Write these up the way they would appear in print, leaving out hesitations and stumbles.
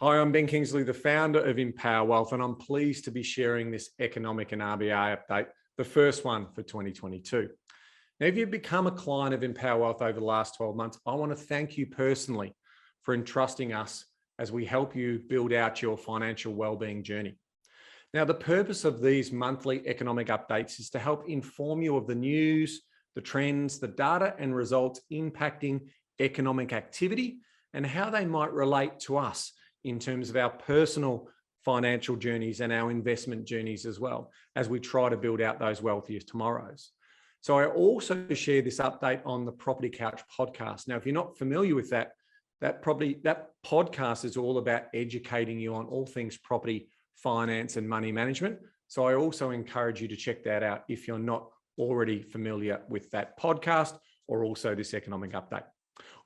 Hi, I'm Ben Kingsley, the founder of Empower Wealth, and I'm pleased to be sharing this economic and RBA update, the first one for 2022. Now, if you've become a client of Empower Wealth over the last 12 months, I want to thank you personally for entrusting us as we help you build out your financial wellbeing journey. Now, the purpose of these monthly economic updates is to help inform you of the news, the trends, the data and results impacting economic activity and how they might relate to us in terms of our personal financial journeys and our investment journeys as well, as we try to build out those wealthier tomorrows. So I also share this update on the Property Couch podcast. Now, if you're not familiar with that podcast is all about educating you on all things property, finance, and money management. So I also encourage you to check that out if you're not already familiar with that podcast or also this economic update.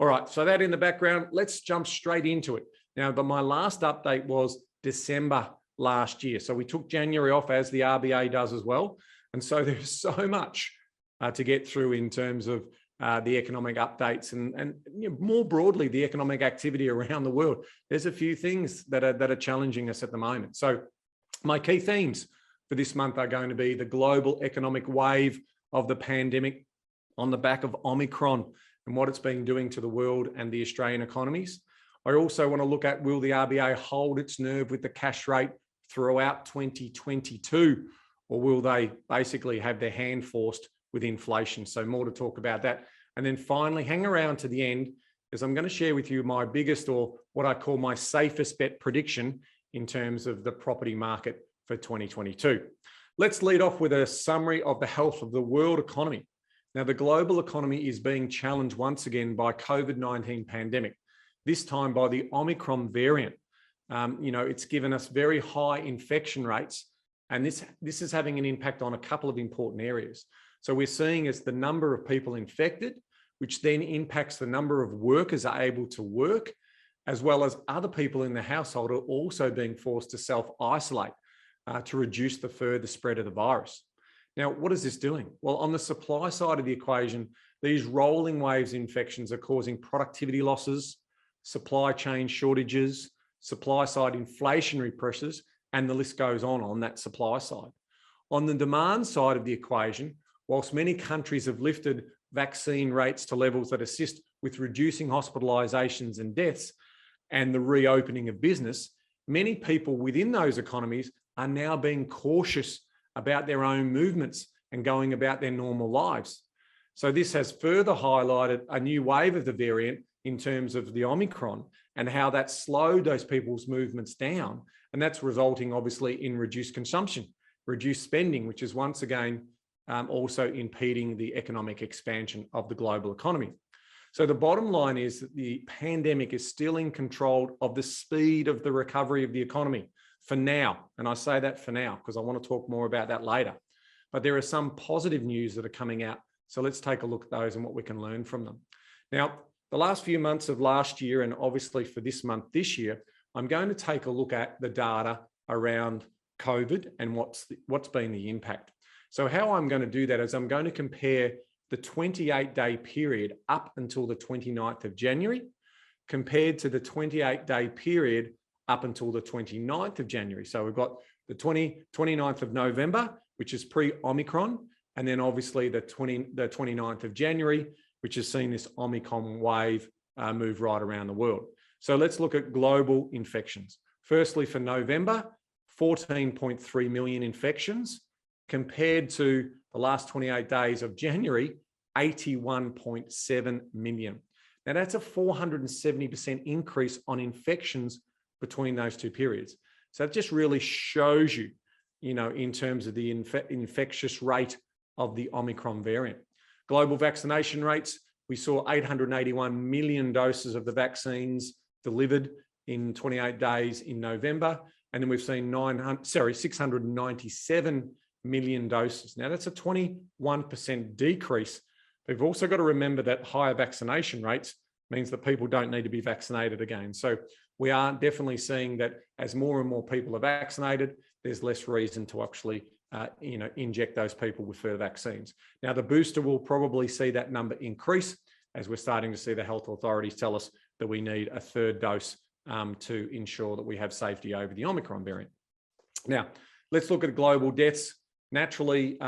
All right, so that in the background, let's jump straight into it. Now, but my last update was December last year. So we took January off, as the RBA does as well. And so there's so much to get through in terms of the economic updates and more broadly, the economic activity around the world. There's a few things that are challenging us at the moment. So my key themes for this month are going to be the global economic wave of the pandemic on the back of Omicron and what it's been doing to the world and the Australian economies. I also want to look at, will the RBA hold its nerve with the cash rate throughout 2022, or will they basically have their hand forced with inflation? So more to talk about that. And then finally, hang around to the end, as I'm going to share with you my biggest, or what I call my safest bet prediction in terms of the property market for 2022. Let's lead off with a summary of the health of the world economy. Now, the global economy is being challenged once again by COVID-19 pandemic, this time by the Omicron variant. It's given us very high infection rates, and this is having an impact on a couple of important areas. So we're seeing as the number of people infected, which then impacts the number of workers are able to work, as well as other people in the household are also being forced to self-isolate to reduce the further spread of the virus. Now, what is this doing? Well, on the supply side of the equation, these rolling waves of infections are causing productivity losses, supply chain shortages, supply side inflationary pressures, and the list goes on that supply side. On the demand side of the equation, whilst many countries have lifted vaccine rates to levels that assist with reducing hospitalizations and deaths and the reopening of business, many people within those economies are now being cautious about their own movements and going about their normal lives. So this has further highlighted a new wave of the variant in terms of the Omicron and how that slowed those people's movements down. And that's resulting obviously in reduced consumption, reduced spending, which is once again also impeding the economic expansion of the global economy. So the bottom line is that the pandemic is still in control of the speed of the recovery of the economy for now. And I say that for now because I want to talk more about that later. But there are some positive news that are coming out. So let's take a look at those and what we can learn from them. Now, the last few months of last year, and obviously for this month this year, I'm going to take a look at the data around COVID and what's been the impact. So how I'm going to do that is I'm going to compare the 28-day period up until the 29th of January compared to the 28-day period up until the 29th of January. So we've got the 29th of November, which is pre-Omicron, and then obviously the 29th of January, which has seen this Omicron wave move right around the world. So let's look at global infections. Firstly, for November, 14.3 million infections compared to the last 28 days of January, 81.7 million. Now that's a 470% increase on infections between those two periods. So it just really shows you, in terms of the infectious rate of the Omicron variant. Global vaccination rates, we saw 881 million doses of the vaccines delivered in 28 days in November. And then we've seen 697 million doses. Now that's a 21% decrease. We've also got to remember that higher vaccination rates means that people don't need to be vaccinated again. So we are definitely seeing that as more and more people are vaccinated, there's less reason to actually inject those people with further vaccines. Now, the booster will probably see that number increase as we're starting to see the health authorities tell us that we need a third dose to ensure that we have safety over the Omicron variant. Now, let's look at global deaths. Naturally,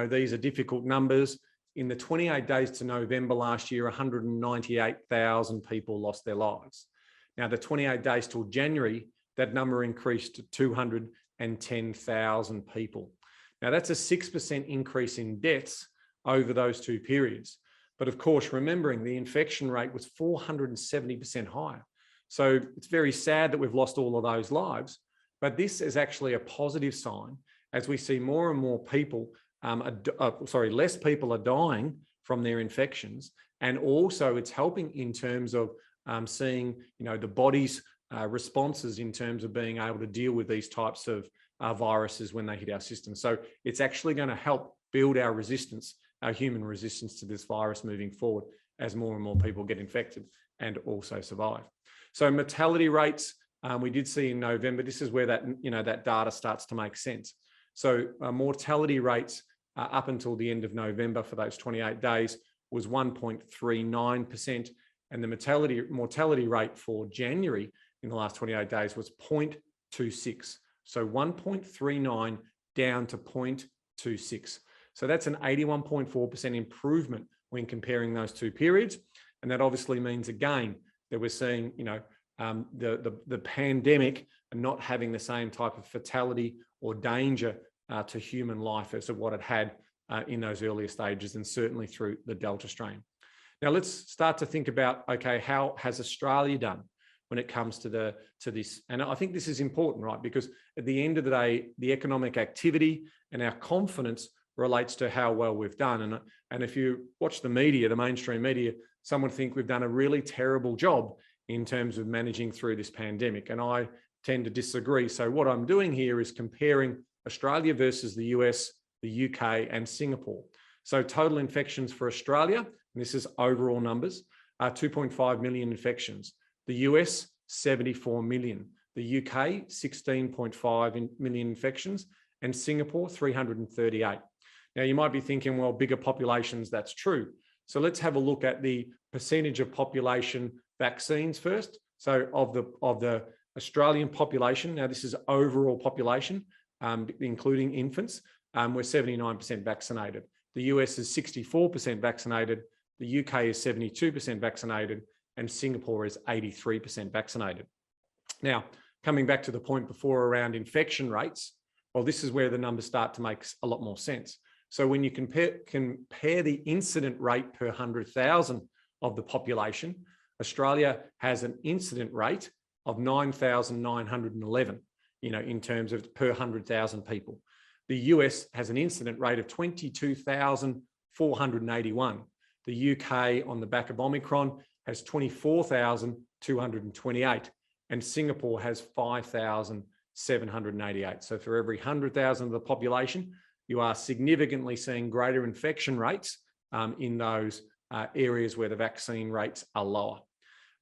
these are difficult numbers. In the 28 days to November last year, 198,000 people lost their lives. Now, the 28 days till January, that number increased to 210,000 people. Now, that's a 6% increase in deaths over those two periods. But of course, remembering the infection rate was 470% higher. So it's very sad that we've lost all of those lives. But this is actually a positive sign as we see more and more people, less people are dying from their infections. And also it's helping in terms of seeing, the body's responses in terms of being able to deal with these types of viruses when they hit our system. So it's actually going to help build our resistance, our human resistance to this virus moving forward as more and more people get infected and also survive. So mortality rates, we did see in November, this is where that data starts to make sense. So mortality rates up until the end of November for those 28 days was 1.39%. And the mortality rate for January in the last 28 days was 0.26. So 1.39 down to 0.26. So that's an 81.4% improvement when comparing those two periods. And that obviously means, again, that we're seeing, the pandemic not having the same type of fatality or danger to human life as what it had in those earlier stages, and certainly through the Delta strain. Now let's start to think about, okay, how has Australia done when it comes to this? And I think this is important, right? Because at the end of the day, the economic activity and our confidence relates to how well we've done. And if you watch the media, the mainstream media, some would think we've done a really terrible job in terms of managing through this pandemic. And I tend to disagree. So what I'm doing here is comparing Australia versus the US, the UK, and Singapore. So total infections for Australia, and this is overall numbers, 2.5 million infections. The US, 74 million. The UK, 16.5 million infections, and Singapore, 338. Now, you might be thinking, well, bigger populations, that's true. So let's have a look at the percentage of population vaccines first. So of the Australian population, now this is overall population, including infants, we're 79% vaccinated. The US is 64% vaccinated. The UK is 72% vaccinated, and Singapore is 83% vaccinated. Now, coming back to the point before around infection rates, well, this is where the numbers start to make a lot more sense. So when you compare the incident rate per 100,000 of the population, Australia has an incident rate of 9,911, in terms of per 100,000 people. The US has an incident rate of 22,481. The UK, on the back of Omicron, has 24,228, and Singapore has 5,788. So for every 100,000 of the population, you are significantly seeing greater infection rates in those areas where the vaccine rates are lower.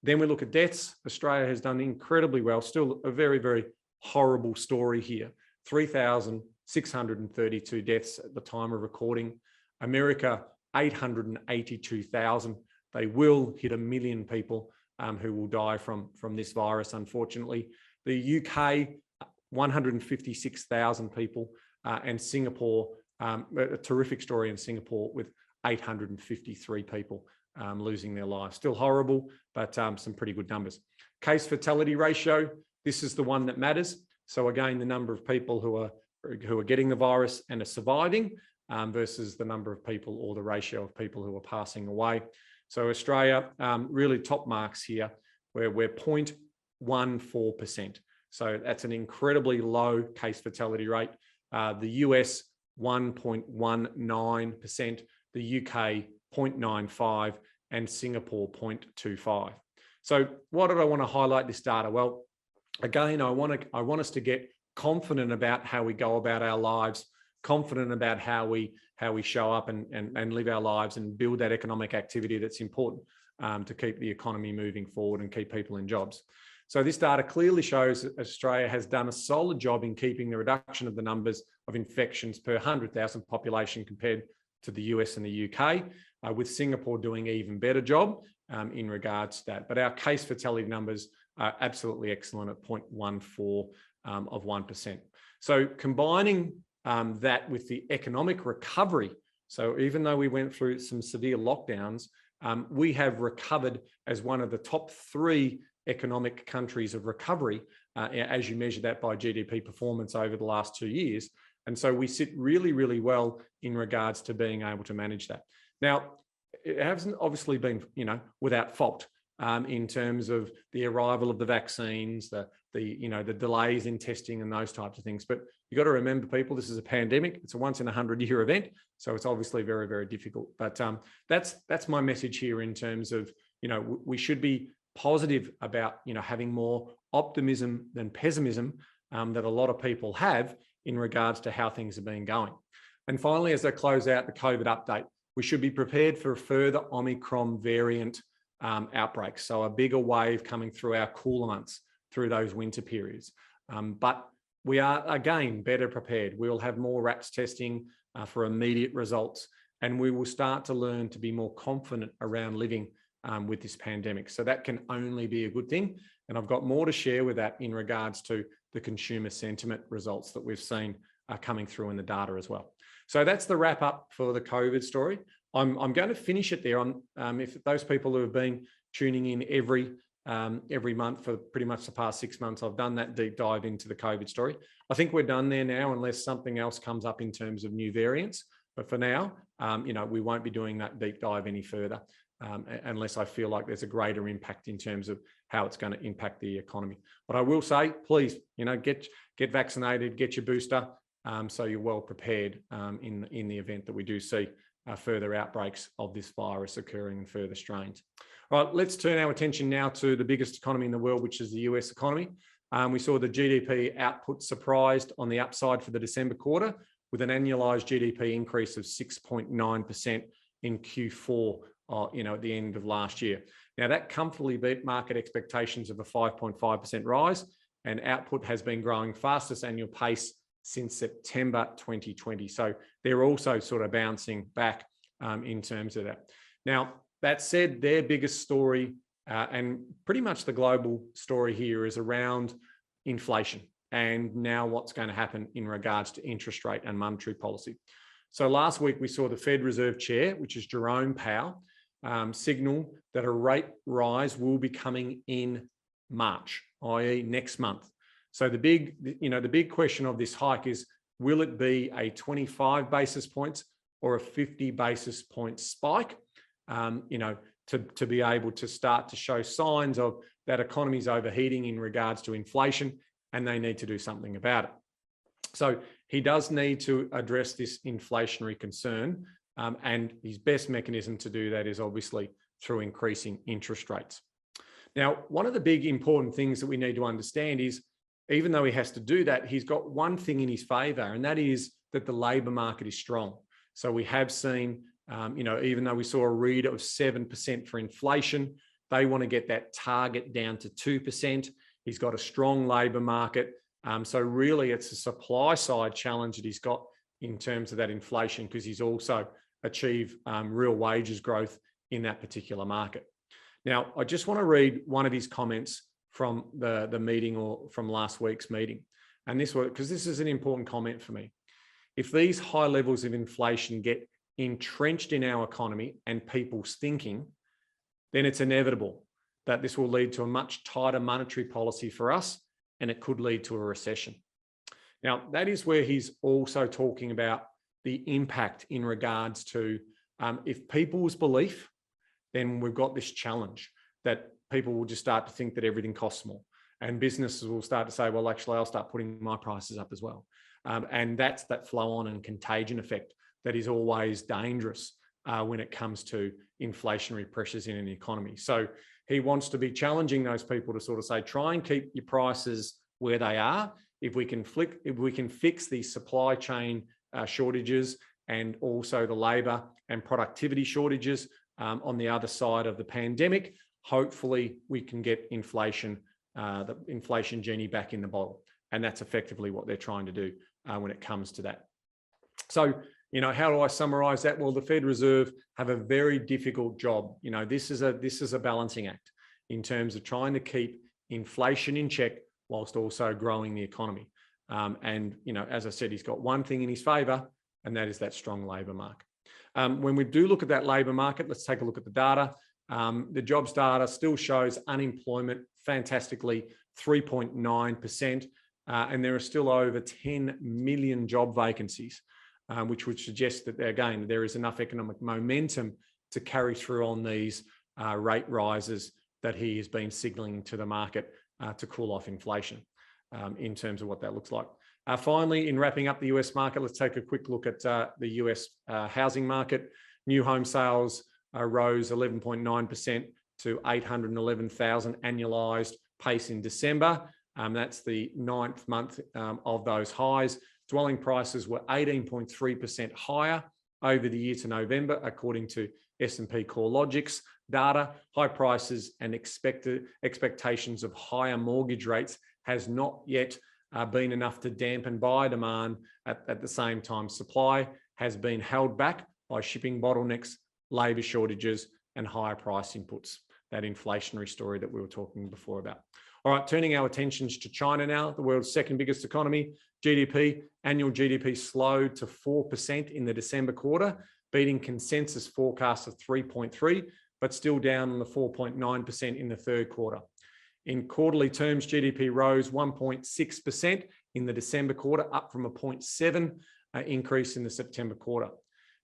Then we look at deaths. Australia has done incredibly well. Still a very, very horrible story here. 3,632 deaths at the time of recording. America, 882,000. They will hit 1 million people who will die from this virus, unfortunately. The UK, 156,000 people, and Singapore, a terrific story in Singapore with 853 people losing their lives. Still horrible, but some pretty good numbers. Case fatality ratio, this is the one that matters. So again, the number of people who are getting the virus and are surviving versus the number of people, or the ratio of people who are passing away. So Australia, really top marks here, where we're 0.14%. So that's an incredibly low case fatality rate. The US, 1.19%, the UK, 0.95%, and Singapore, 0.25%. So why did I want to highlight this data? Well, again, I want us to get confident about how we go about our lives, confident about how we show up and live our lives and build that economic activity that's important to keep the economy moving forward and keep people in jobs. So this data clearly shows that Australia has done a solid job in keeping the reduction of the numbers of infections per 100,000 population compared to the US and the UK, with Singapore doing an even better job in regards to that. But our case fatality numbers are absolutely excellent at 0.14 of 1%. So combining that with the economic recovery, so even though we went through some severe lockdowns, we have recovered as one of the top 3 economic countries of recovery, as you measure that by GDP performance over the last 2 years. And so we sit really, really well in regards to being able to manage that. Now, it hasn't obviously been, without fault in terms of the arrival of the vaccines, the delays in testing and those types of things. But you've got to remember, people, this is a pandemic. It's a once in 100-year event. So it's obviously very, very difficult. But that's my message here in terms of, we should be positive about, having more optimism than pessimism that a lot of people have in regards to how things have been going. And finally, as I close out the COVID update, we should be prepared for a further Omicron variant outbreaks. So a bigger wave coming through our cooler months, through those winter periods. But we are, again, better prepared. We will have more RAPS testing for immediate results, and we will start to learn to be more confident around living with this pandemic. So that can only be a good thing. And I've got more to share with that in regards to the consumer sentiment results that we've seen coming through in the data as well. So that's the wrap up for the COVID story. I'm going to finish it there on if those people who have been tuning in every month for pretty much the past 6 months, I've done that deep dive into the COVID story. I think we're done there now, unless something else comes up in terms of new variants. But for now, we won't be doing that deep dive any further unless I feel like there's a greater impact in terms of how it's going to impact the economy. But I will say, please, get vaccinated, get your booster, so you're well prepared in the event that we do see further outbreaks of this virus occurring in further strains. All right, let's turn our attention now to the biggest economy in the world, which is the US economy. We saw the GDP output surprised on the upside for the December quarter, with an annualized GDP increase of 6.9% in Q4, at the end of last year. Now, that comfortably beat market expectations of a 5.5% rise, and output has been growing fastest annual pace since September 2020. So they're also sort of bouncing back in terms of that. Now, that said, their biggest story and pretty much the global story here is around inflation and now what's going to happen in regards to interest rate and monetary policy. So last week, we saw the Fed Reserve Chair, which is Jerome Powell, signal that a rate rise will be coming in March, i.e. next month. So the big question of this hike is, will it be a 25 basis points or a 50 basis point spike, to be able to start to show signs of that economy's overheating in regards to inflation, and they need to do something about it. So he does need to address this inflationary concern, and his best mechanism to do that is obviously through increasing interest rates. Now, one of the big important things that we need to understand is, even though he has to do that, he's got one thing in his favor, and that is that the labor market is strong. So we have seen, even though we saw a read of 7% for inflation, they want to get that target down to 2%. He's got a strong labor market. So really it's a supply side challenge that he's got in terms of that inflation, because he's also achieved real wages growth in that particular market. Now, I just want to read one of his comments from the meeting, or from last week's meeting. And this was, because this is an important comment for me. If these high levels of inflation get entrenched in our economy and people's thinking, then it's inevitable that this will lead to a much tighter monetary policy for us, and it could lead to a recession. Now, that is where he's also talking about the impact in regards to if people's belief, then we've got this challenge that people will just start to think that everything costs more, and businesses will start to say, well, actually, I'll start putting my prices up as well. And that's that flow on and contagion effect that is always dangerous when it comes to inflationary pressures in an economy. So he wants to be challenging those people to sort of say, try and keep your prices where they are. If we can fix these supply chain shortages, and also the labor and productivity shortages on the other side of the pandemic, hopefully we can get inflation, the inflation genie back in the bottle. And that's effectively what they're trying to do when it comes to that. So, how do I summarize that? Well, the Fed Reserve have a very difficult job. This is a balancing act in terms of trying to keep inflation in check whilst also growing the economy. And, as I said, he's got one thing in his favour, and that is that strong labour market. When we do look at that labour market, let's take a look at the data. The jobs data still shows unemployment fantastically 3.9%, and there are still over 10 million job vacancies, which would suggest that, again, there is enough economic momentum to carry through on these rate rises that he has been signalling to the market to cool off inflation in terms of what that looks like. Finally, in wrapping up the US market, let's take a quick look at the US housing market. New home sales rose 11.9% to 811,000 annualized pace in December. That's the 9th month of those highs. Dwelling prices were 18.3% higher over the year to November, according to S&P CoreLogic's data. High prices and expectations of higher mortgage rates has not yet been enough to dampen buyer demand. At the same time, supply has been held back by shipping bottlenecks, labour shortages, and higher price inputs. That inflationary story that we were talking before about. All right, turning our attentions to China now, the world's second biggest economy. Annual GDP slowed to 4% in the December quarter, beating consensus forecasts of 3.3%, but still down on the 4.9% in the third quarter. In quarterly terms, GDP rose 1.6% in the December quarter, up from a 0.7% increase in the September quarter.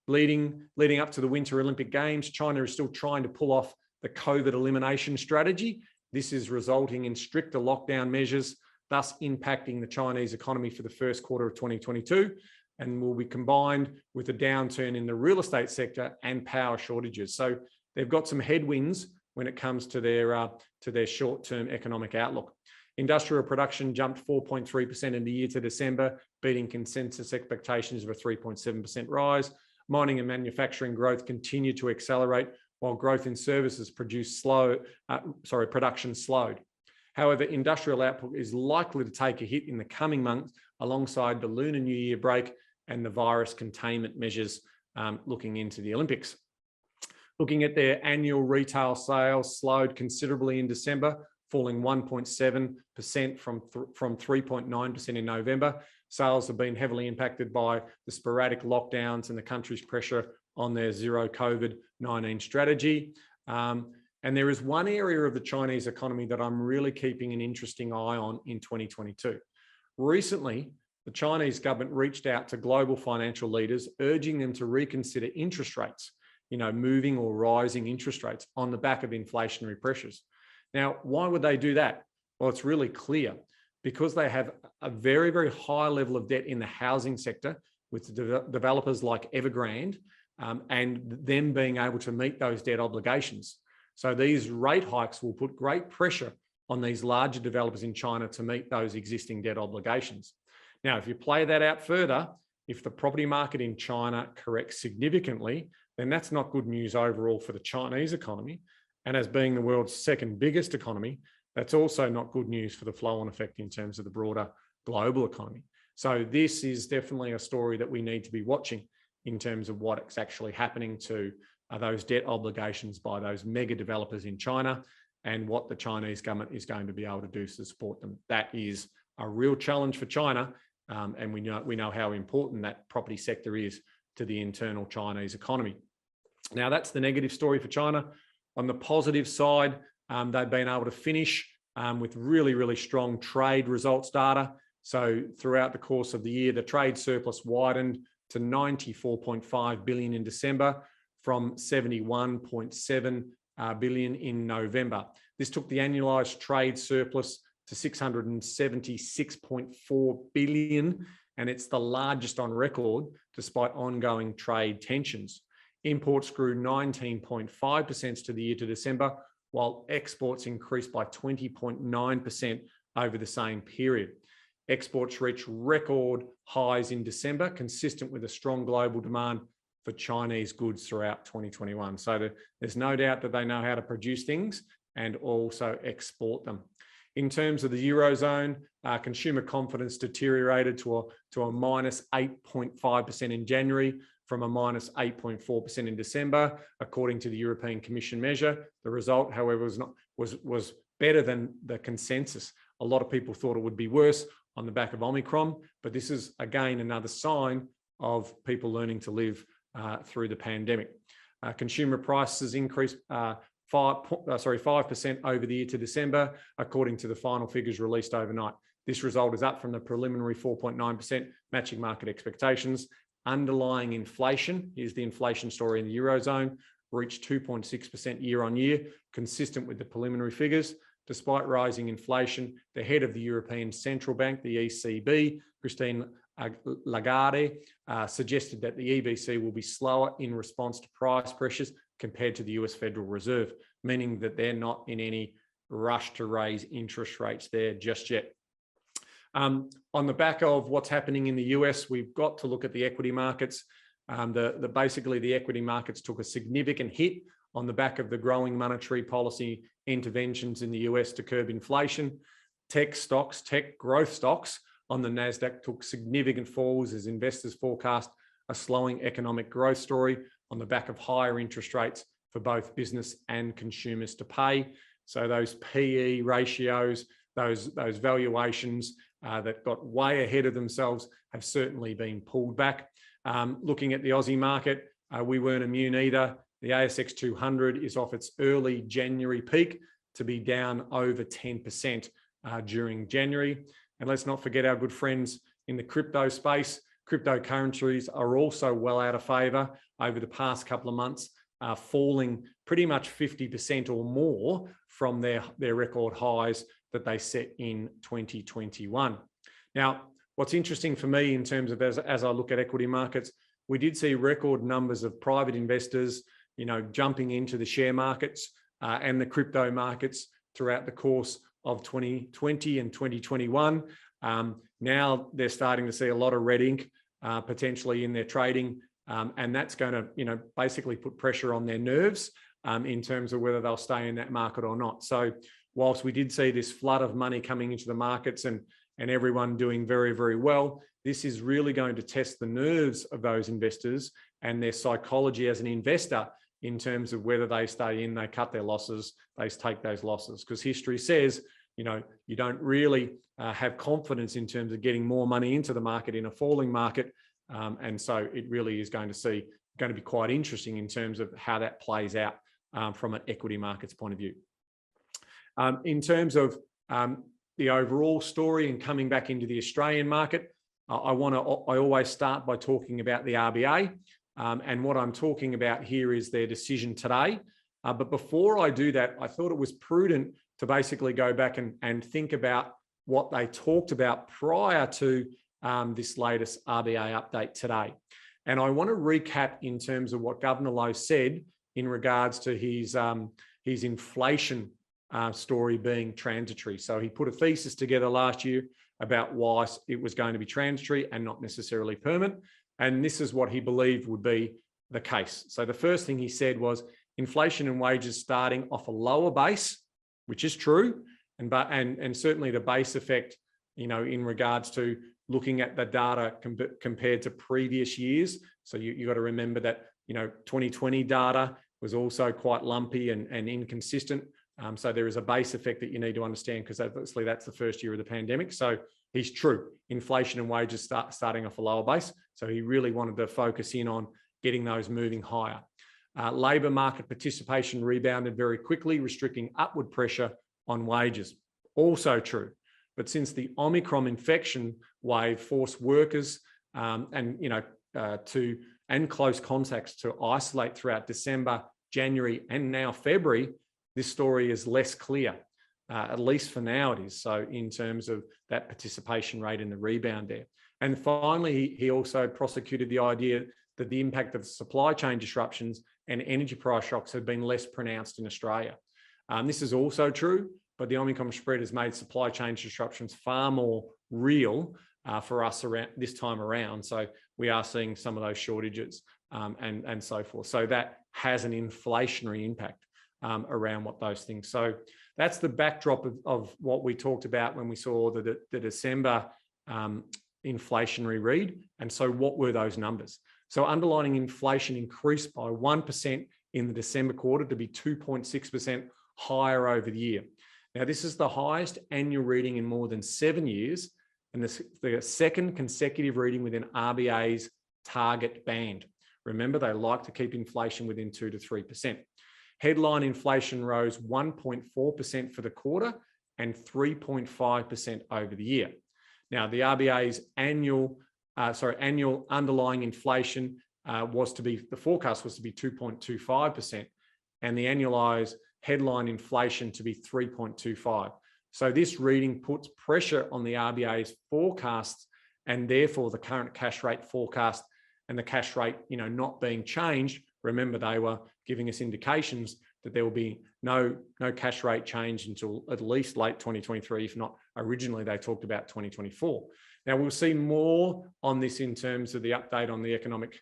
Leading up to the Winter Olympic Games, China is still trying to pull off the COVID elimination strategy. This is resulting in stricter lockdown measures, thus impacting the Chinese economy for the first quarter of 2022, and will be combined with a downturn in the real estate sector and power shortages. So they've got some headwinds when it comes to their short-term economic outlook. Industrial production jumped 4.3% in the year to December, beating consensus expectations of a 3.7% rise. Mining and manufacturing growth continued to accelerate, while growth in services production slowed. However, industrial output is likely to take a hit in the coming months alongside the Lunar New Year break and the virus containment measures looking into the Olympics. Looking at their annual retail sales, slowed considerably in December, falling 1.7% from 3.9% in November. Sales have been heavily impacted by the sporadic lockdowns and the country's pressure on their zero COVID-19 strategy. And there is one area of the Chinese economy that I'm really keeping an interesting eye on in 2022. Recently, the Chinese government reached out to global financial leaders, urging them to reconsider interest rates, moving or rising interest rates on the back of inflationary pressures. Now, why would they do that? Well, it's really clear. Because they have a very, very high level of debt in the housing sector with developers like Evergrande, and them being able to meet those debt obligations. So these rate hikes will put great pressure on these larger developers in China to meet those existing debt obligations. Now, if you play that out further, if the property market in China corrects significantly, then that's not good news overall for the Chinese economy. And as being the world's second biggest economy, that's also not good news for the flow-on effect in terms of the broader global economy. So this is definitely a story that we need to be watching in terms of what's actually happening to those debt obligations by those mega developers in China and what the Chinese government is going to be able to do to support them. That is a real challenge for China, and we know how important that property sector is to the internal Chinese economy. Now, that's the negative story for China. On the positive side, they've been able to finish with really, really strong trade results data. So throughout the course of the year, the trade surplus widened to 94.5 billion in December from 71.7 billion in November. This took the annualized trade surplus to 676.4 billion, and it's the largest on record despite ongoing trade tensions. Imports grew 19.5% to the year to December, while exports increased by 20.9% over the same period. Exports reached record highs in December, consistent with a strong global demand for Chinese goods throughout 2021. So there's no doubt that they know how to produce things and also export them. In terms of the Eurozone, consumer confidence deteriorated to a minus 8.5% in January from a minus 8.4% in December, according to the European Commission measure. The result, however, was better than the consensus. A lot of people thought it would be worse on the back of Omicron, but this is again another sign of people learning to live through the pandemic. Consumer prices increased 5% over the year to December, according to the final figures released overnight. This result is up from the preliminary 4.9%, matching market expectations. Underlying inflation, here's the inflation story in the Eurozone, reached 2.6% year on year, consistent with the preliminary figures. Despite rising inflation, the head of the European Central Bank, the ECB, Christine Lagarde, suggested that the EBC will be slower in response to price pressures compared to the US Federal Reserve, meaning that they're not in any rush to raise interest rates there just yet. On the back of what's happening in the US, we've got to look at the equity markets. Basically, the equity markets took a significant hit on the back of the growing monetary policy interventions in the US to curb inflation. Tech growth stocks on the NASDAQ took significant falls as investors forecast a slowing economic growth story on the back of higher interest rates for both business and consumers to pay. So those PE ratios, those valuations that got way ahead of themselves have certainly been pulled back. Looking at the Aussie market, we weren't immune either. The ASX 200 is off its early January peak to be down over 10% during January. And let's not forget our good friends in the crypto space. Cryptocurrencies are also well out of favor over the past couple of months, falling pretty much 50% or more from their record highs that they set in 2021. Now, what's interesting for me in terms of as I look at equity markets, we did see record numbers of private investors, jumping into the share markets and the crypto markets throughout the course of 2020 and 2021. Now they're starting to see a lot of red ink potentially in their trading, and that's going to, basically put pressure on their nerves in terms of whether they'll stay in that market or not. So whilst we did see this flood of money coming into the markets and everyone doing very, very well, this is really going to test the nerves of those investors and their psychology as an investor in terms of whether they stay in, they cut their losses, they take those losses. Because history says, you don't really have confidence in terms of getting more money into the market in a falling market. And so it really is going to be quite interesting in terms of how that plays out from an equity markets point of view. In terms of the overall story and coming back into the Australian market, I always start by talking about the RBA. And what I'm talking about here is their decision today. But before I do that, I thought it was prudent to basically go back and think about what they talked about prior to this latest RBA update today. And I want to recap in terms of what Governor Lowe said in regards to his inflation story being transitory. So he put a thesis together last year about why it was going to be transitory and not necessarily permanent. And this is what he believed would be the case. So the first thing he said was inflation and wages starting off a lower base, which is true. And certainly the base effect, in regards to looking at the data compared to previous years. So you got to remember that, 2020 data was also quite lumpy and inconsistent. So there is a base effect that you need to understand, because obviously that's the first year of the pandemic. So he's true. Inflation and wages starting off a lower base. So he really wanted to focus in on getting those moving higher. Labour market participation rebounded very quickly, restricting upward pressure on wages. Also true. But since the Omicron infection wave forced workers and close contacts to isolate throughout December, January, and now February, this story is less clear. At least for now it is. So in terms of that participation rate and the rebound there. And finally, he also prosecuted the idea that the impact of supply chain disruptions and energy price shocks have been less pronounced in Australia. This is also true, but the Omicron spread has made supply chain disruptions far more real for us around this time around. So we are seeing some of those shortages and so forth. So that has an inflationary impact around what those things. So that's the backdrop of what we talked about when we saw the December inflationary read. And so what were those numbers? So underlying inflation increased by 1% in the December quarter to be 2.6% higher over the year. Now, this is the highest annual reading in more than 7 years, and the second consecutive reading within RBA's target band. Remember, they like to keep inflation within 2 to 3%. Headline inflation rose 1.4% for the quarter and 3.5% over the year. Now, the RBA's annual underlying inflation the forecast was to be 2.25%, and the annualized headline inflation to be 3.25%. So this reading puts pressure on the RBA's forecasts, and therefore the current cash rate forecast and the cash rate, not being changed. Remember, they were giving us indications that there will be no cash rate change until at least late 2023, if not originally they talked about 2024. Now, we'll see more on this in terms of the update on the economic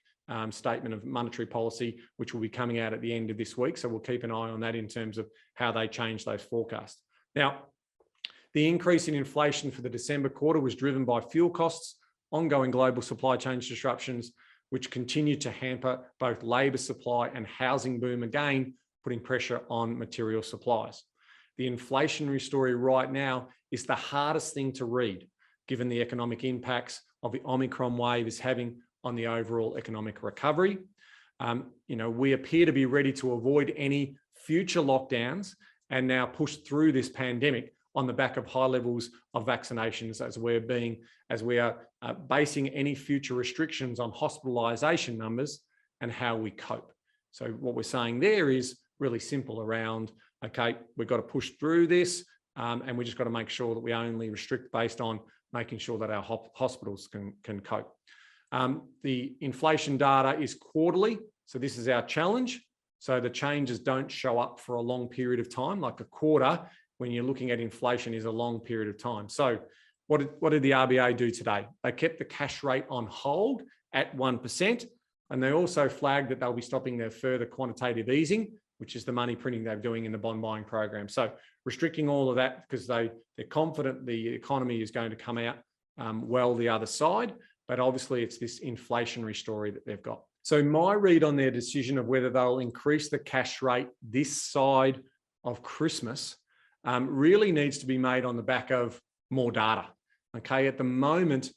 statement of monetary policy, which will be coming out at the end of this week. So we'll keep an eye on that in terms of how they change those forecasts. Now, the increase in inflation for the December quarter was driven by fuel costs, ongoing global supply chain disruptions, which continue to hamper both labour supply and housing boom, again, putting pressure on material supplies. The inflationary story right now is the hardest thing to read, given the economic impacts of the Omicron wave is having on the overall economic recovery. We appear to be ready to avoid any future lockdowns and now push through this pandemic on the back of high levels of vaccinations, as we are basing any future restrictions on hospitalisation numbers and how we cope. So what we're saying there is really simple around, okay, we've got to push through this, and we just got to make sure that we only restrict based on making sure that our hospitals can cope. The inflation data is quarterly, so this is our challenge. So the changes don't show up for a long period of time, like a quarter when you're looking at inflation is a long period of time. So what did the RBA do today? They kept the cash rate on hold at 1%, and they also flagged that they'll be stopping their further quantitative easing, which is the money printing they're doing in the bond buying program. So restricting all of that because they're confident the economy is going to come out well the other side, but obviously it's this inflationary story that they've got. So my read on their decision of whether they'll increase the cash rate this side of Christmas really needs to be made on the back of more data. Okay, at the moment,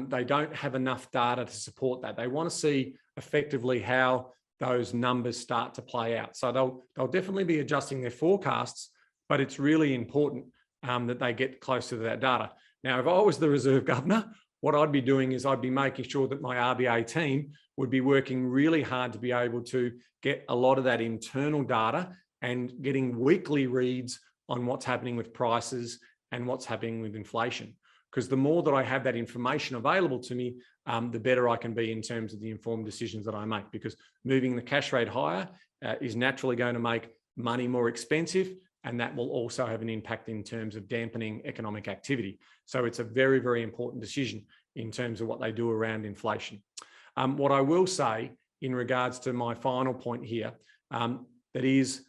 they don't have enough data to support that. They want to see effectively how those numbers start to play out. So they'll definitely be adjusting their forecasts, but it's really important that they get closer to that data. Now, if I was the Reserve Governor, what I'd be doing is I'd be making sure that my RBA team would be working really hard to be able to get a lot of that internal data and getting weekly reads on what's happening with prices and what's happening with inflation. Because the more that I have that information available to me, the better I can be in terms of the informed decisions that I make. Because moving the cash rate higher is naturally going to make money more expensive, and that will also have an impact in terms of dampening economic activity. So it's a very, very important decision in terms of what they do around inflation. What I will say in regards to my final point here, that is,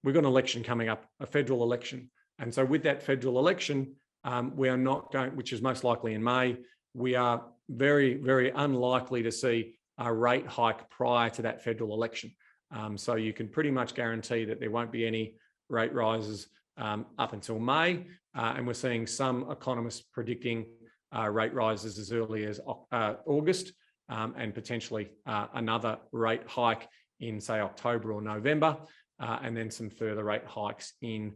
we've got an election coming up, a federal election. And so with that federal election, we are not going, which is most likely in May, we are very, very unlikely to see a rate hike prior to that federal election. So you can pretty much guarantee that there won't be any rate rises up until May. And we're seeing some economists predicting rate rises as early as August and potentially another rate hike in, say, October or November, and then some further rate hikes in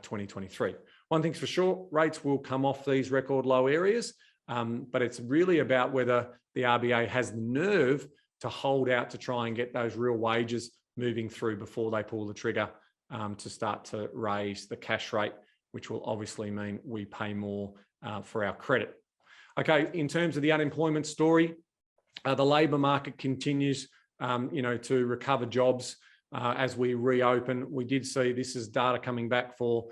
2023. One thing's for sure, rates will come off these record low areas, but it's really about whether the RBA has the nerve to hold out to try and get those real wages moving through before they pull the trigger to start to raise the cash rate, which will obviously mean we pay more for our credit. Okay, in terms of the unemployment story, the labour market continues to recover jobs as we reopen. We did see, this is data coming back for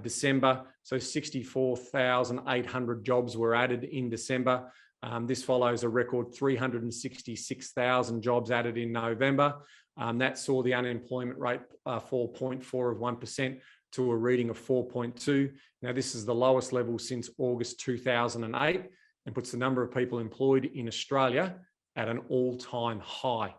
December, so 64,800 jobs were added in December. This follows a record 366,000 jobs added in November. That saw the unemployment rate fall 0.4% to a reading of 4.2. Now, this is the lowest level since August 2008 and puts the number of people employed in Australia at an all-time high.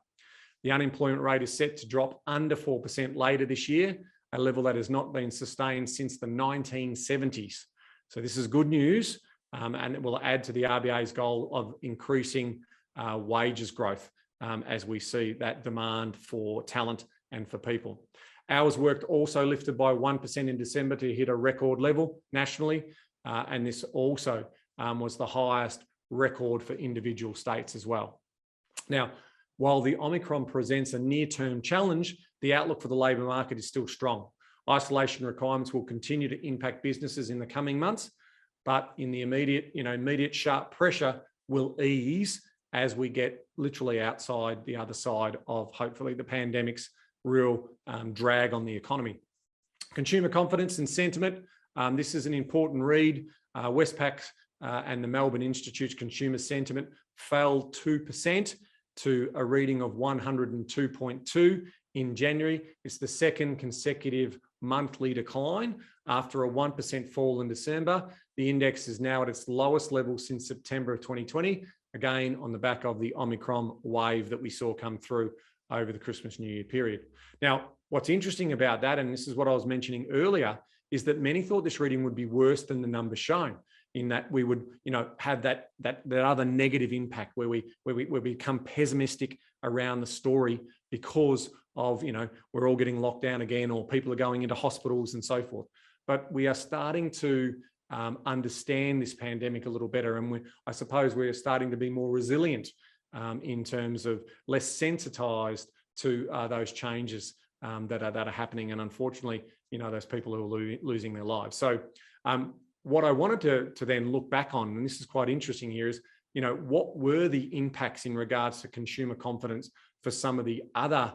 The unemployment rate is set to drop under 4% later this year a level that has not been sustained since the 1970s. So this is good news, and it will add to the RBA's goal of increasing wages growth as we see that demand for talent and for people. Hours worked also lifted by 1% in December to hit a record level nationally, and this also was the highest record for individual states as well. Now, while the Omicron presents a near-term challenge, the outlook for the labour market is still strong. Isolation requirements will continue to impact businesses in the coming months, but in the immediate sharp pressure will ease as we get literally outside the other side of hopefully the pandemic's real drag on the economy. Consumer confidence and sentiment. This is an important read. Westpac and the Melbourne Institute's consumer sentiment fell 2% to a reading of 102.2 in January. It's the second consecutive monthly decline after a 1% fall in December. The index is now at its lowest level since September of 2020, again on the back of the Omicron wave that we saw come through over the Christmas New Year period. Now, what's interesting about that, and this is what I was mentioning earlier, is that many thought this reading would be worse than the numbers shown, in that we would, have that other negative impact where we become pessimistic around the story because of, we're all getting locked down again, or people are going into hospitals and so forth. But we are starting to understand this pandemic a little better, and I suppose we're starting to be more resilient in terms of less sensitized to those changes that are happening, and unfortunately, those people who are losing their lives. So what I wanted to then look back on, and this is quite interesting here, is what were the impacts in regards to consumer confidence for some of the other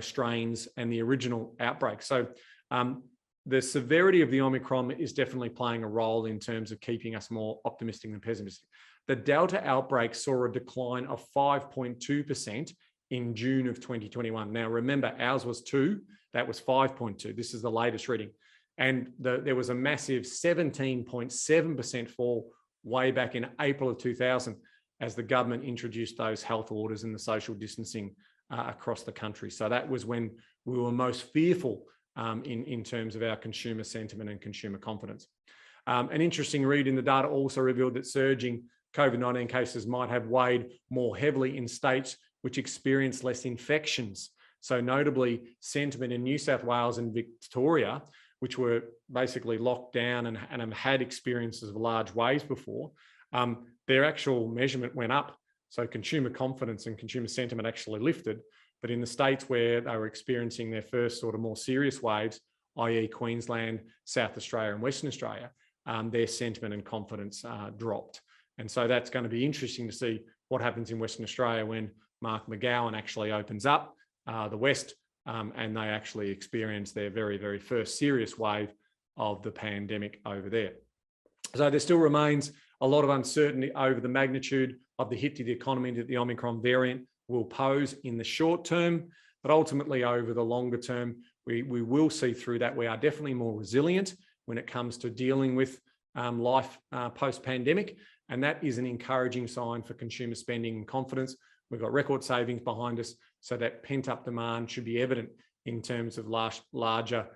strains and the original outbreak. So the severity of the Omicron is definitely playing a role in terms of keeping us more optimistic than pessimistic. The Delta outbreak saw a decline of 5.2% in June of 2021. Now, remember, ours was 2, that was 5.2. This is the latest reading. And there was a massive 17.7% fall way back in April of 2000 as the government introduced those health orders and the social distancing across the country. So that was when we were most fearful in terms of our consumer sentiment and consumer confidence. An interesting read in the data also revealed that surging COVID-19 cases might have weighed more heavily in states which experienced less infections. So notably, sentiment in New South Wales and Victoria, which were basically locked down and have had experiences of large waves before, their actual measurement went up. So consumer confidence and consumer sentiment actually lifted. But in the states where they were experiencing their first sort of more serious waves, i.e. Queensland, South Australia and Western Australia, their sentiment and confidence dropped. And so that's going to be interesting to see what happens in Western Australia when Mark McGowan actually opens up the West and they actually experience their very, very first serious wave of the pandemic over there. So there still remains a lot of uncertainty over the magnitude of the hit to the economy that the Omicron variant will pose in the short term, but ultimately over the longer term, we will see through that we are definitely more resilient when it comes to dealing with life post-pandemic, and that is an encouraging sign for consumer spending and confidence. We've got record savings behind us, so that pent-up demand should be evident in terms of larger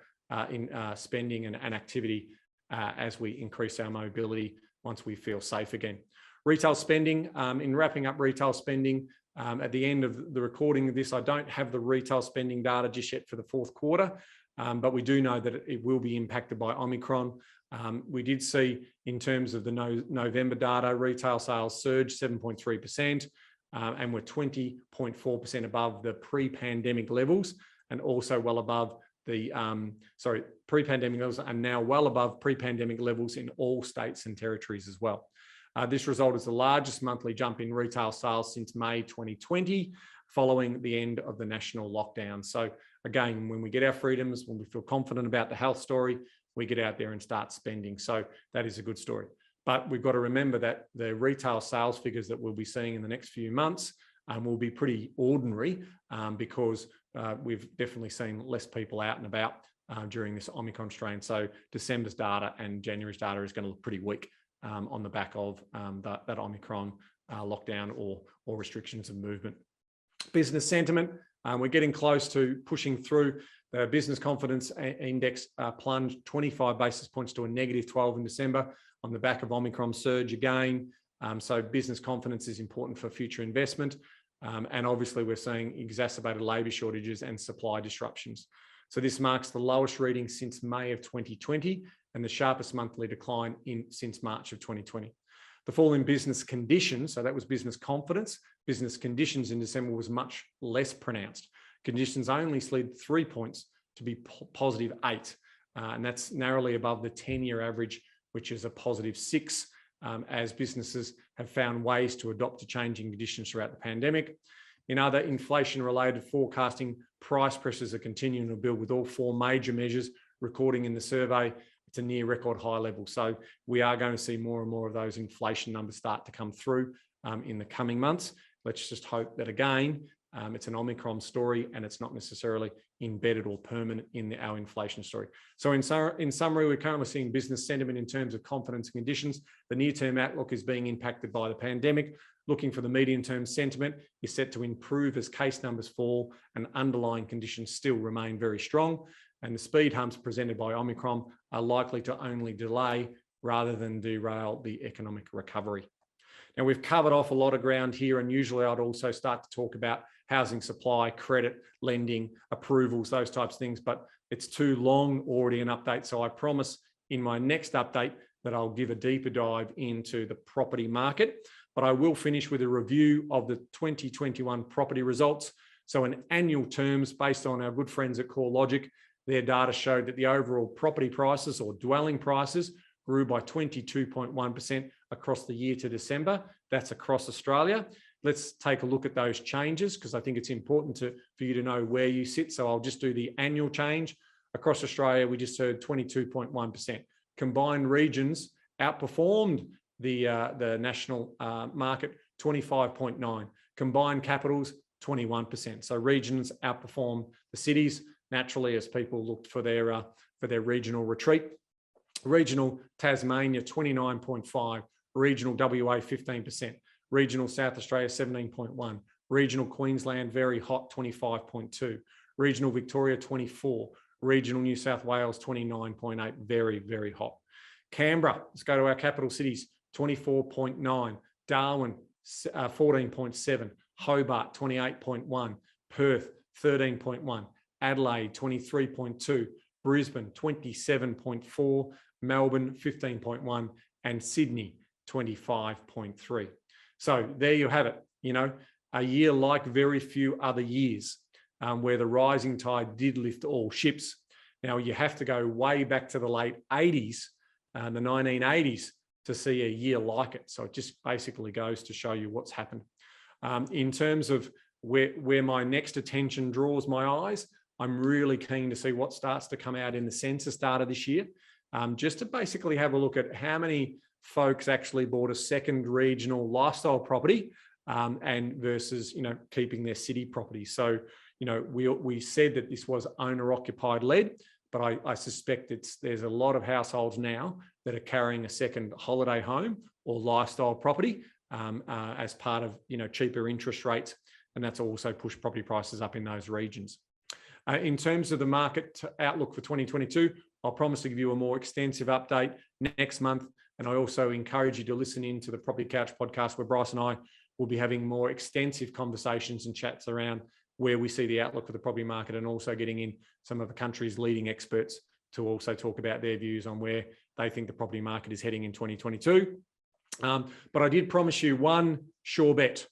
spending and activity as we increase our mobility once we feel safe again. Retail spending, in wrapping up retail spending, at the end of the recording of this, I don't have the retail spending data just yet for the fourth quarter, but we do know that it will be impacted by Omicron. We did see, in terms of the November data, retail sales surged 7.3%, and we're 20.4% above the pre-pandemic levels, and also well above the, pre-pandemic levels are now well above pre-pandemic levels in all states and territories as well. This result is the largest monthly jump in retail sales since May 2020, following the end of the national lockdown. So again, when we get our freedoms, when we feel confident about the health story, we get out there and start spending. So that is a good story. But we've got to remember that the retail sales figures that we'll be seeing in the next few months will be pretty ordinary because we've definitely seen less people out and about during this Omicron strain. So December's data and January's data is going to look pretty weak on the back of that Omicron lockdown or restrictions of movement. Business sentiment, we're getting close to pushing through The business confidence index plunged 25 basis points to a -12 in December on the back of Omicron surge again. So business confidence is important for future investment. And obviously we're seeing exacerbated labour shortages and supply disruptions. So this marks the lowest reading since May of 2020 and the sharpest monthly decline since March of 2020. The fall in business conditions, so that was business confidence, business conditions in December was much less pronounced. Conditions only slid 3 points to be +8, and that's narrowly above the 10-year average, which is a +6, as businesses have found ways to adopt to changing conditions throughout the pandemic. In other inflation-related forecasting, price pressures are continuing to build with all 4 major measures recording in the survey. It's a near record high level. So we are going to see more and more of those inflation numbers start to come through in the coming months. Let's just hope that, again, it's an Omicron story and it's not necessarily embedded or permanent in our inflation story. So in summary, we're currently seeing business sentiment in terms of confidence and conditions. The near-term outlook is being impacted by the pandemic. Looking for the medium-term sentiment is set to improve as case numbers fall and underlying conditions still remain very strong. And the speed humps presented by Omicron are likely to only delay rather than derail the economic recovery. Now, we've covered off a lot of ground here, and usually I'd also start to talk about housing supply, credit, lending, approvals, those types of things, but it's too long already an update. So I promise in my next update that I'll give a deeper dive into the property market, but I will finish with a review of the 2021 property results. So in annual terms, based on our good friends at CoreLogic, their data showed that the overall property prices or dwelling prices grew by 22.1% across the year to December. That's across Australia. Let's take a look at those changes because I think it's important for you to know where you sit. So I'll just do the annual change. Across Australia, we just heard 22.1%. Combined regions outperformed the national market, 25.9%. Combined capitals, 21%. So regions outperformed the cities naturally as people looked for their regional retreat. Regional Tasmania, 29.5%. Regional WA, 15%. Regional South Australia, 17.1%. Regional Queensland, very hot, 25.2%. Regional Victoria, 24%. Regional New South Wales, 29.8%. Very, very hot. Canberra, let's go to our capital cities, 24.9%. Darwin, 14.7%. Hobart, 28.1%. Perth, 13.1%. Adelaide, 23.2%. Brisbane, 27.4%. Melbourne, 15.1%. And Sydney, 25.3%. So there you have it. You know, a year like very few other years where the rising tide did lift all ships. Now, you have to go way back to the late 80s, the 1980s, to see a year like it. So it just basically goes to show you what's happened. In terms of where my next attention draws my eyes, I'm really keen to see what starts to come out in the census data this year, just to basically have a look at how many folks actually bought a second regional lifestyle property and versus, you know, keeping their city property. So, you know, we said that this was owner occupied led, but I suspect there's a lot of households now that are carrying a second holiday home or lifestyle property as part of, you know, cheaper interest rates. And that's also pushed property prices up in those regions. In terms of the market outlook for 2022, I'll promise to give you a more extensive update next month. And I also encourage you to listen in to the Property Couch podcast where Bryce and I will be having more extensive conversations and chats around where we see the outlook for the property market and also getting in some of the country's leading experts to also talk about their views on where they think the property market is heading in 2022. But I did promise you one sure bet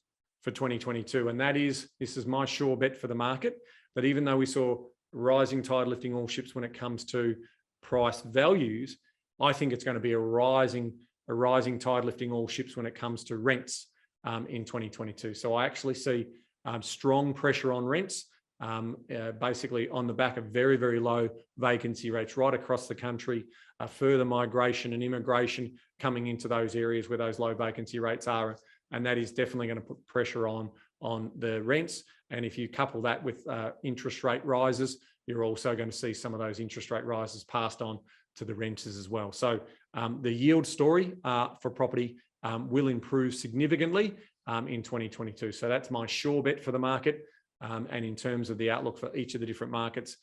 for 2022, and that is, this is my sure bet for the market, that even though we saw rising tide lifting all ships when it comes to price values, I think it's going to be a rising tide lifting all ships when it comes to rents in 2022. So I actually see strong pressure on rents, basically on the back of very, very low vacancy rates right across the country, further migration and immigration coming into those areas where those low vacancy rates are. And that is definitely going to put pressure on the rents. And if you couple that with interest rate rises, you're also going to see some of those interest rate rises passed on to the renters as well. So the yield story for property will improve significantly in 2022. So that's my sure bet for the market. And in terms of the outlook for each of the different markets,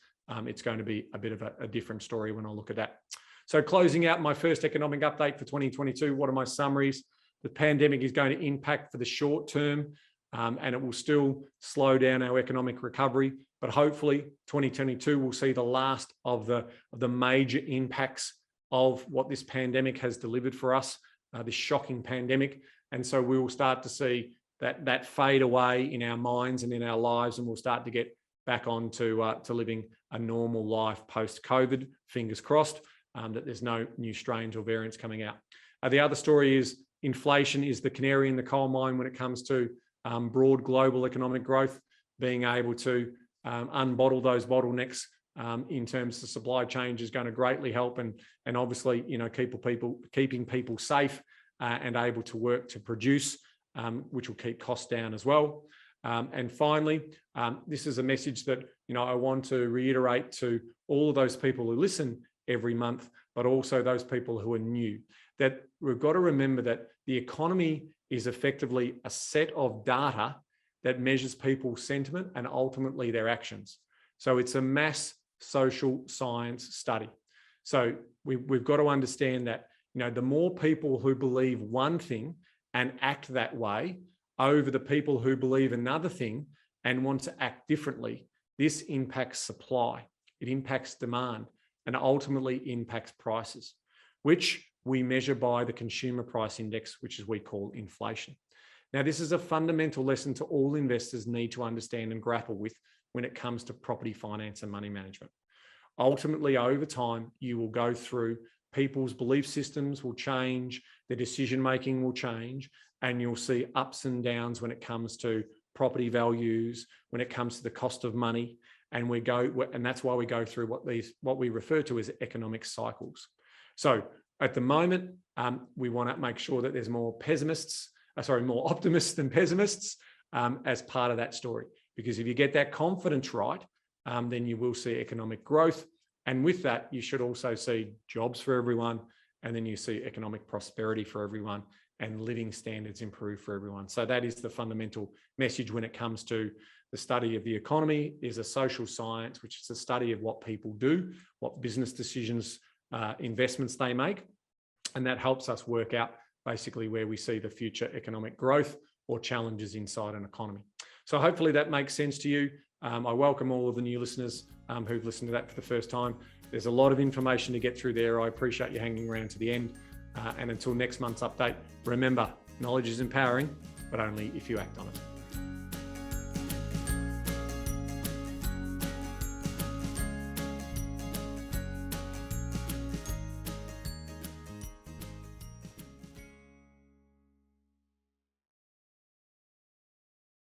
it's going to be a bit of a different story when I look at that. So closing out my first economic update for 2022, what are my summaries? The pandemic is going to impact for the short term, and it will still slow down our economic recovery. But hopefully 2022 will see the last of the major impacts of what this pandemic has delivered for us, this shocking pandemic. And so we will start to see that fade away in our minds and in our lives, and we'll start to get back on to living a normal life post-COVID, fingers crossed, that there's no new strains or variants coming out. The other story is inflation is the canary in the coal mine when it comes to broad global economic growth, being able to unbottle those bottlenecks in terms of supply chain is going to greatly help, and obviously, keeping people safe and able to work to produce, which will keep costs down as well. And finally, this is a message that I want to reiterate to all of those people who listen every month, but also those people who are new, that we've got to remember that the economy is effectively a set of data that measures people's sentiment and ultimately their actions. So it's a mass social science study. So we've got to understand that the more people who believe one thing and act that way over the people who believe another thing and want to act differently, this impacts supply, it impacts demand, and ultimately impacts prices, which we measure by the consumer price index, which is we call inflation. Now, this is a fundamental lesson to all investors need to understand and grapple with when it comes to property finance and money management. Ultimately, over time, you will go through, people's belief systems will change, their decision-making will change, and you'll see ups and downs when it comes to property values, when it comes to the cost of money, and that's why we go through what we refer to as economic cycles. So at the moment, we want to make sure that there's more optimists than pessimists as part of that story. Because if you get that confidence right, then you will see economic growth. And with that, you should also see jobs for everyone. And then you see economic prosperity for everyone and living standards improve for everyone. So that is the fundamental message when it comes to the study of the economy. Is a social science, which is the study of what people do, what business decisions, investments they make. And that helps us work out basically where we see the future economic growth or challenges inside an economy. So hopefully that makes sense to you. I welcome all of the new listeners who've listened to that for the first time. There's a lot of information to get through there. I appreciate you hanging around to the end. And until next month's update, remember, knowledge is empowering, but only if you act on it.